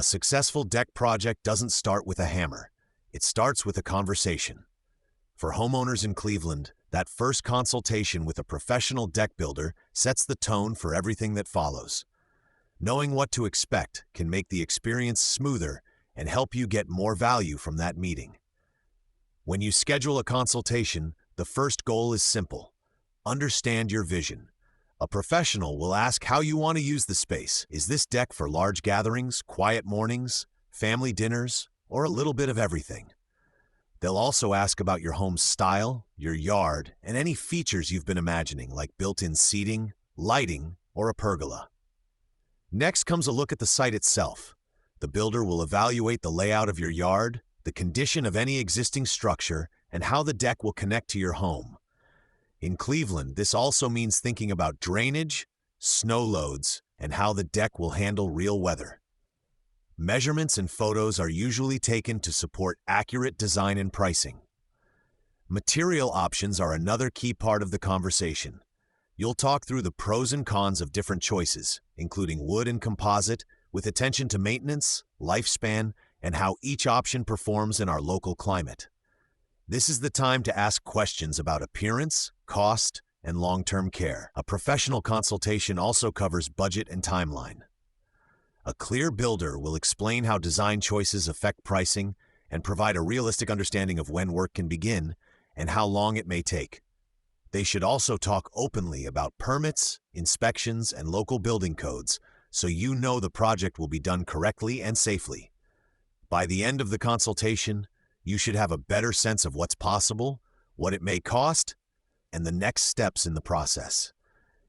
A successful deck project doesn't start with a hammer. It starts with a conversation. For homeowners in Cleveland, that first consultation with a professional deck builder sets the tone for everything that follows. Knowing what to expect can make the experience smoother and help you get more value from that meeting. When you schedule a consultation, the first goal is simple. Understand your vision. A professional will ask how you want to use the space. Is this deck for large gatherings, quiet mornings, family dinners, or a little bit of everything? They'll also ask about your home's style, your yard, and any features you've been imagining, like built-in seating, lighting, or a pergola. Next comes a look at the site itself. The builder will evaluate the layout of your yard, the condition of any existing structure, and how the deck will connect to your home. In Cleveland, this also means thinking about drainage, snow loads, and how the deck will handle real weather. Measurements and photos are usually taken to support accurate design and pricing. Material options are another key part of the conversation. You'll talk through the pros and cons of different choices, including wood and composite, with attention to maintenance, lifespan, and how each option performs in our local climate. This is the time to ask questions about appearance, cost, and long-term care. A professional consultation also covers budget and timeline. A clear builder will explain how design choices affect pricing and provide a realistic understanding of when work can begin and how long it may take. They should also talk openly about permits, inspections, and local building codes, so you know the project will be done correctly and safely. By the end of the consultation, you should have a better sense of what's possible, what it may cost, and the next steps in the process.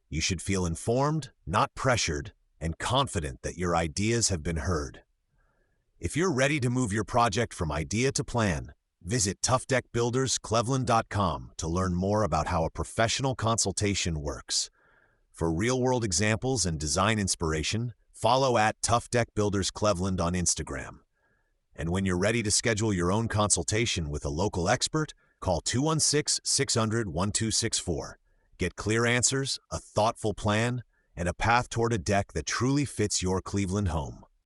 You should feel informed, not pressured, and confident that your ideas have been heard. If you're ready to move your project from idea to plan, visit toughdeckbuilderscleveland.com to learn more about how a professional consultation works. For real-world examples and design inspiration, follow at Tough Deck Builders Cleveland on Instagram. And when you're ready to schedule your own consultation with a local expert, call 216-600-1264. Get clear answers, a thoughtful plan, and a path toward a deck that truly fits your Cleveland home.